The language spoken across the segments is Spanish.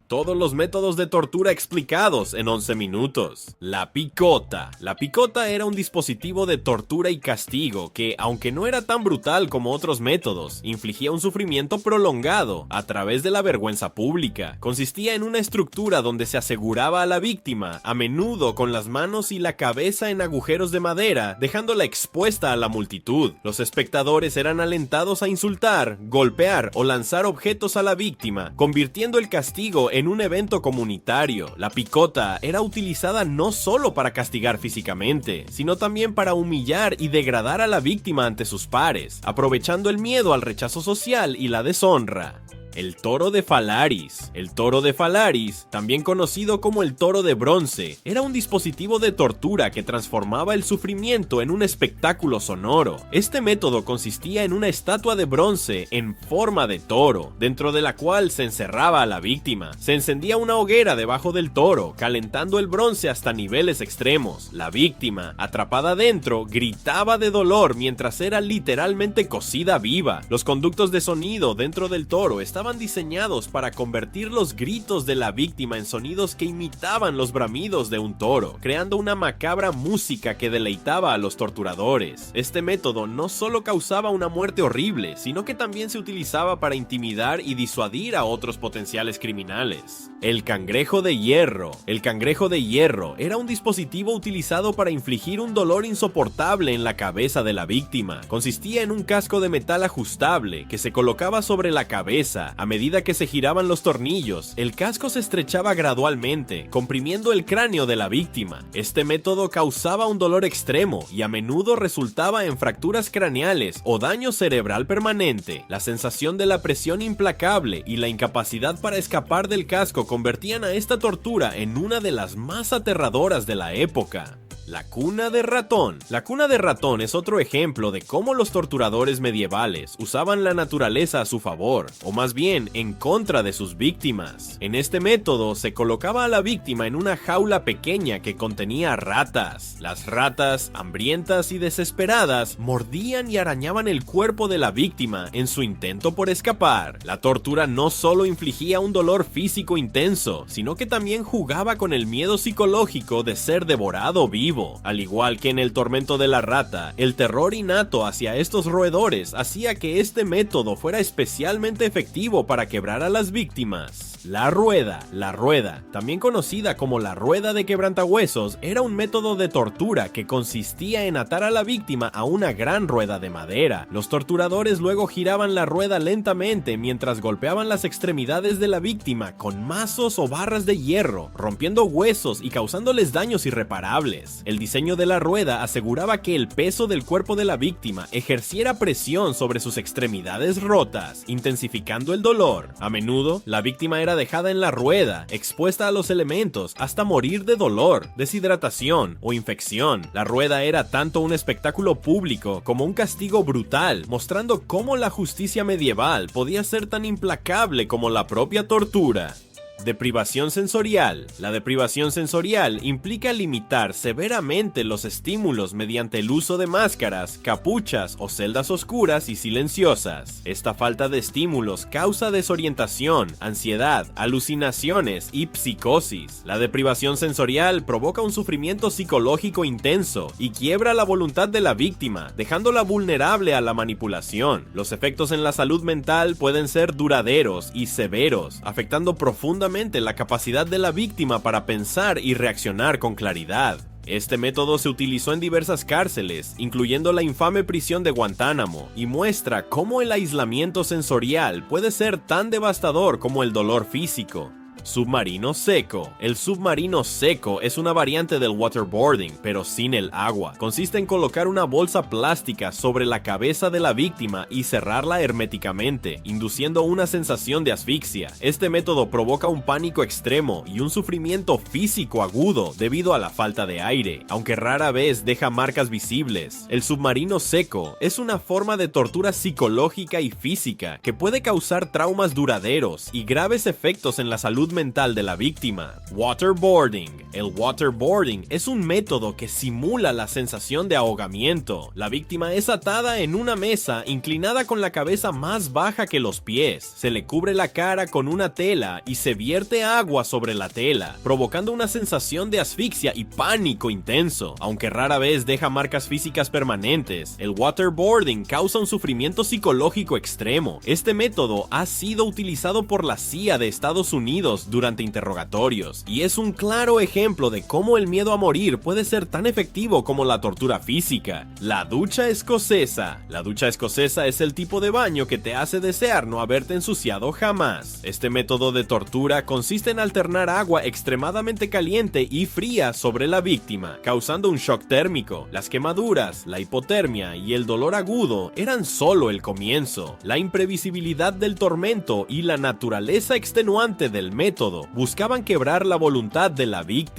Todos los métodos de tortura explicados en 11 minutos. La picota. La picota era un dispositivo de tortura y castigo que, aunque no era tan brutal como otros métodos, infligía un sufrimiento prolongado a través de la vergüenza pública. Consistía en una estructura donde se aseguraba a la víctima, a menudo con las manos y la cabeza en agujeros de madera, dejándola expuesta a la multitud. Los espectadores eran alentados a insultar, golpear o lanzar objetos a la víctima, convirtiendo el castigo en un evento comunitario. La picota era utilizada no solo para castigar físicamente, sino también para humillar y degradar a la víctima ante sus pares, aprovechando el miedo al rechazo social y la deshonra. El toro de Falaris. El toro de Falaris, también conocido como el toro de bronce, era un dispositivo de tortura que transformaba el sufrimiento en un espectáculo sonoro. Este método consistía en una estatua de bronce en forma de toro, dentro de la cual se encerraba a la víctima. Se encendía una hoguera debajo del toro, calentando el bronce hasta niveles extremos. La víctima, atrapada dentro, gritaba de dolor mientras era literalmente cocida viva. Los conductos de sonido dentro del toro estaban diseñados para convertir los gritos de la víctima en sonidos que imitaban los bramidos de un toro, creando una macabra música que deleitaba a los torturadores. Este método no solo causaba una muerte horrible, sino que también se utilizaba para intimidar y disuadir a otros potenciales criminales. El cangrejo de hierro. El cangrejo de hierro era un dispositivo utilizado para infligir un dolor insoportable en la cabeza de la víctima. Consistía en un casco de metal ajustable que se colocaba sobre la cabeza. A medida que se giraban los tornillos, el casco se estrechaba gradualmente, comprimiendo el cráneo de la víctima. Este método causaba un dolor extremo y a menudo resultaba en fracturas craneales o daño cerebral permanente. La sensación de la presión implacable y la incapacidad para escapar del casco convertían a esta tortura en una de las más aterradoras de la época. La cuna de ratón. La cuna de ratón es otro ejemplo de cómo los torturadores medievales usaban la naturaleza a su favor, o más bien en contra de sus víctimas. En este método se colocaba a la víctima en una jaula pequeña que contenía ratas. Las ratas, hambrientas y desesperadas, mordían y arañaban el cuerpo de la víctima en su intento por escapar. La tortura no solo infligía un dolor físico intenso, sino que también jugaba con el miedo psicológico de ser devorado vivo. Al igual que en el tormento de la rata, el terror innato hacia estos roedores hacía que este método fuera especialmente efectivo para quebrar a las víctimas. La rueda, también conocida como la rueda de quebrantahuesos, era un método de tortura que consistía en atar a la víctima a una gran rueda de madera. Los torturadores luego giraban la rueda lentamente mientras golpeaban las extremidades de la víctima con mazos o barras de hierro, rompiendo huesos y causándoles daños irreparables. El diseño de la rueda aseguraba que el peso del cuerpo de la víctima ejerciera presión sobre sus extremidades rotas, intensificando el dolor. A menudo, la víctima era dejada en la rueda, expuesta a los elementos, hasta morir de dolor, deshidratación o infección. La rueda era tanto un espectáculo público como un castigo brutal, mostrando cómo la justicia medieval podía ser tan implacable como la propia tortura. Deprivación sensorial. La deprivación sensorial implica limitar severamente los estímulos mediante el uso de máscaras, capuchas o celdas oscuras y silenciosas. Esta falta de estímulos causa desorientación, ansiedad, alucinaciones y psicosis. La deprivación sensorial provoca un sufrimiento psicológico intenso y quiebra la voluntad de la víctima, dejándola vulnerable a la manipulación. Los efectos en la salud mental pueden ser duraderos y severos, afectando profundamente la capacidad de la víctima para pensar y reaccionar con claridad. Este método se utilizó en diversas cárceles, incluyendo la infame prisión de Guantánamo, y muestra cómo el aislamiento sensorial puede ser tan devastador como el dolor físico. Submarino seco. El submarino seco es una variante del waterboarding, pero sin el agua. Consiste en colocar una bolsa plástica sobre la cabeza de la víctima y cerrarla herméticamente, induciendo una sensación de asfixia. Este método provoca un pánico extremo y un sufrimiento físico agudo debido a la falta de aire, aunque rara vez deja marcas visibles. El submarino seco es una forma de tortura psicológica y física que puede causar traumas duraderos y graves efectos en la salud mental de la víctima. Waterboarding. El waterboarding es un método que simula la sensación de ahogamiento. La víctima es atada en una mesa inclinada con la cabeza más baja que los pies. Se le cubre la cara con una tela y se vierte agua sobre la tela, provocando una sensación de asfixia y pánico intenso. Aunque rara vez deja marcas físicas permanentes, el waterboarding causa un sufrimiento psicológico extremo. Este método ha sido utilizado por la CIA de Estados Unidos durante interrogatorios y es un claro ejemplo de cómo el miedo a morir puede ser tan efectivo como la tortura física. La ducha escocesa. La ducha escocesa es el tipo de baño que te hace desear no haberte ensuciado jamás. Este método de tortura consiste en alternar agua extremadamente caliente y fría sobre la víctima, causando un shock térmico. Las quemaduras, la hipotermia y el dolor agudo eran solo el comienzo. La imprevisibilidad del tormento y la naturaleza extenuante del método buscaban quebrar la voluntad de la víctima.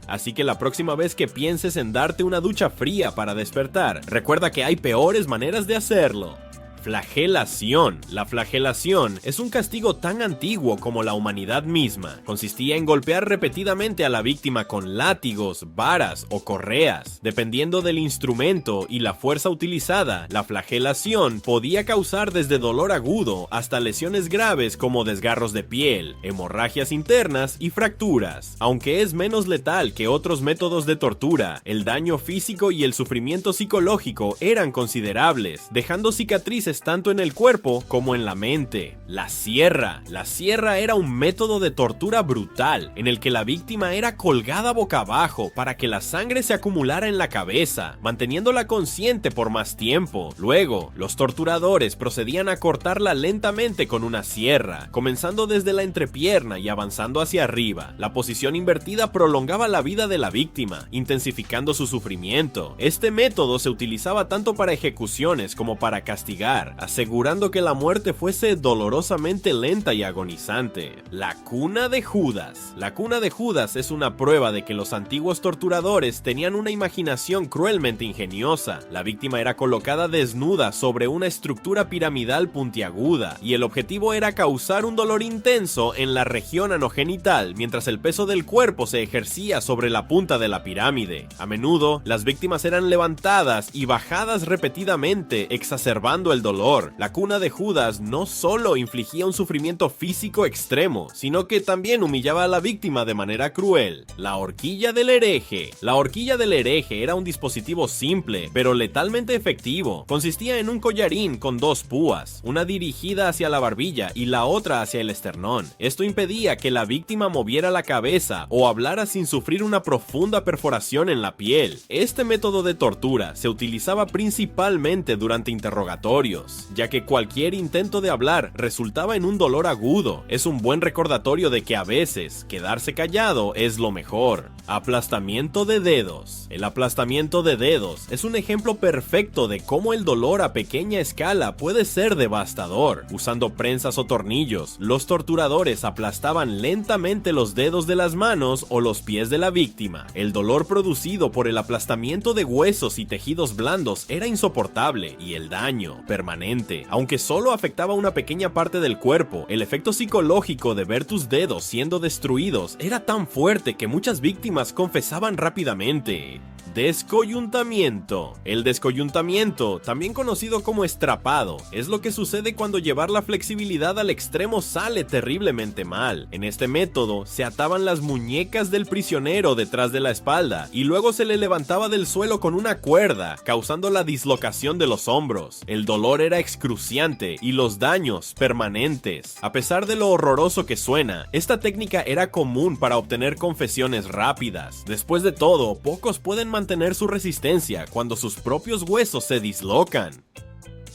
Así que la próxima vez que pienses en darte una ducha fría para despertar, recuerda que hay peores maneras de hacerlo. Flagelación. La flagelación es un castigo tan antiguo como la humanidad misma. Consistía en golpear repetidamente a la víctima con látigos, varas o correas. Dependiendo del instrumento y la fuerza utilizada, la flagelación podía causar desde dolor agudo hasta lesiones graves como desgarros de piel, hemorragias internas y fracturas. Aunque es menos letal que otros métodos de tortura, el daño físico y el sufrimiento psicológico eran considerables, dejando cicatrices tanto en el cuerpo como en la mente. La sierra. La sierra era un método de tortura brutal, en el que la víctima era colgada boca abajo para que la sangre se acumulara en la cabeza, manteniéndola consciente por más tiempo. Luego, los torturadores procedían a cortarla lentamente con una sierra, comenzando desde la entrepierna y avanzando hacia arriba. La posición invertida prolongaba la vida de la víctima, intensificando su sufrimiento. Este método se utilizaba tanto para ejecuciones como para castigar, asegurando que la muerte fuese dolorosamente lenta y agonizante. La cuna de Judas. La cuna de Judas es una prueba de que los antiguos torturadores tenían una imaginación cruelmente ingeniosa. La víctima era colocada desnuda sobre una estructura piramidal puntiaguda, y el objetivo era causar un dolor intenso en la región anogenital, mientras el peso del cuerpo se ejercía sobre la punta de la pirámide. A menudo, las víctimas eran levantadas y bajadas repetidamente, exacerbando el dolor. La cuna de Judas no solo infligía un sufrimiento físico extremo, sino que también humillaba a la víctima de manera cruel. La horquilla del hereje. La horquilla del hereje era un dispositivo simple, pero letalmente efectivo. Consistía en un collarín con dos púas, una dirigida hacia la barbilla y la otra hacia el esternón. Esto impedía que la víctima moviera la cabeza o hablara sin sufrir una profunda perforación en la piel. Este método de tortura se utilizaba principalmente durante interrogatorios, ya que cualquier intento de hablar resultaba en un dolor agudo. Es un buen recordatorio de que a veces quedarse callado es lo mejor. Aplastamiento de dedos. El aplastamiento de dedos es un ejemplo perfecto de cómo el dolor a pequeña escala puede ser devastador. Usando prensas o tornillos, los torturadores aplastaban lentamente los dedos de las manos o los pies de la víctima. El dolor producido por el aplastamiento de huesos y tejidos blandos era insoportable, y el daño permanente. Aunque solo afectaba una pequeña parte del cuerpo, el efecto psicológico de ver tus dedos siendo destruidos era tan fuerte que muchas víctimas confesaban rápidamente. Descoyuntamiento. El descoyuntamiento, también conocido como estrapado, es lo que sucede cuando llevar la flexibilidad al extremo sale terriblemente mal. En este método, se ataban las muñecas del prisionero detrás de la espalda y luego se le levantaba del suelo con una cuerda, causando la dislocación de los hombros. El dolor era excruciante y los daños permanentes. A pesar de lo horroroso que suena, esta técnica era común para obtener confesiones rápidas. Después de todo, pocos pueden mantener su resistencia cuando sus propios huesos se dislocan.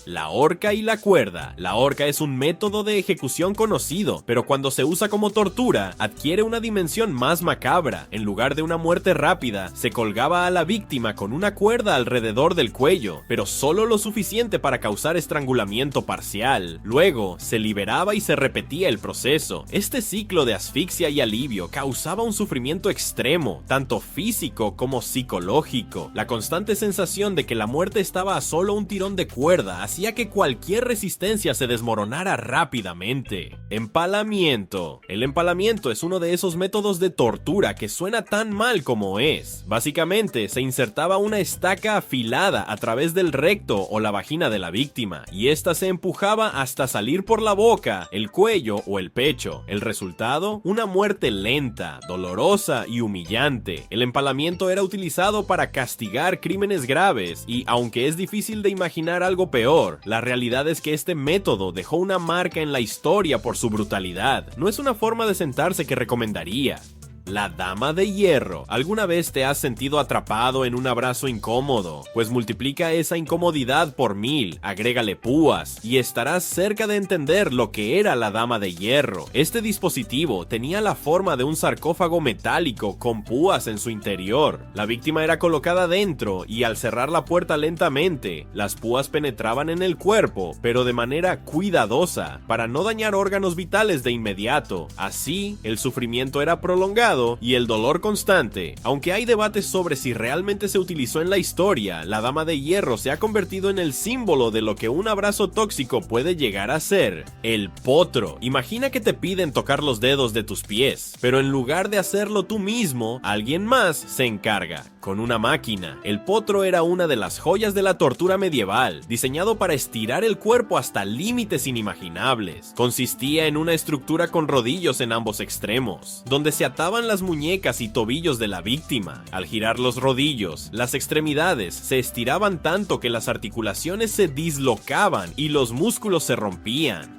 La horca y la cuerda. La horca es un método de ejecución conocido, pero cuando se usa como tortura, adquiere una dimensión más macabra. En lugar de una muerte rápida, se colgaba a la víctima con una cuerda alrededor del cuello, pero solo lo suficiente para causar estrangulamiento parcial. Luego, se liberaba y se repetía el proceso. Este ciclo de asfixia y alivio causaba un sufrimiento extremo, tanto físico como psicológico. La constante sensación de que la muerte estaba a solo un tirón de cuerda hacía que cualquier resistencia se desmoronara rápidamente. Empalamiento. El empalamiento es uno de esos métodos de tortura que suena tan mal como es. Básicamente, se insertaba una estaca afilada a través del recto o la vagina de la víctima, y esta se empujaba hasta salir por la boca, el cuello o el pecho. El resultado, una muerte lenta, dolorosa y humillante. El empalamiento era utilizado para castigar crímenes graves, y aunque es difícil de imaginar algo peor, la realidad es que este método dejó una marca en la historia por su brutalidad. No es una forma de sentarse que recomendaría. La dama de hierro. ¿Alguna vez te has sentido atrapado en un abrazo incómodo? Pues multiplica esa incomodidad por 1000, agrégale púas, y estarás cerca de entender lo que era la dama de hierro. Este dispositivo tenía la forma de un sarcófago metálico con púas en su interior. La víctima era colocada dentro y al cerrar la puerta lentamente, las púas penetraban en el cuerpo, pero de manera cuidadosa, para no dañar órganos vitales de inmediato. Así, el sufrimiento era prolongado y el dolor constante. Aunque hay debates sobre si realmente se utilizó en la historia, la dama de hierro se ha convertido en el símbolo de lo que un abrazo tóxico puede llegar a ser. El potro. Imagina que te piden tocar los dedos de tus pies, pero en lugar de hacerlo tú mismo, alguien más se encarga. Con una máquina. El potro era una de las joyas de la tortura medieval, diseñado para estirar el cuerpo hasta límites inimaginables. Consistía en una estructura con rodillos en ambos extremos, donde se ataban las muñecas y tobillos de la víctima. Al girar los rodillos, las extremidades se estiraban tanto que las articulaciones se dislocaban y los músculos se rompían.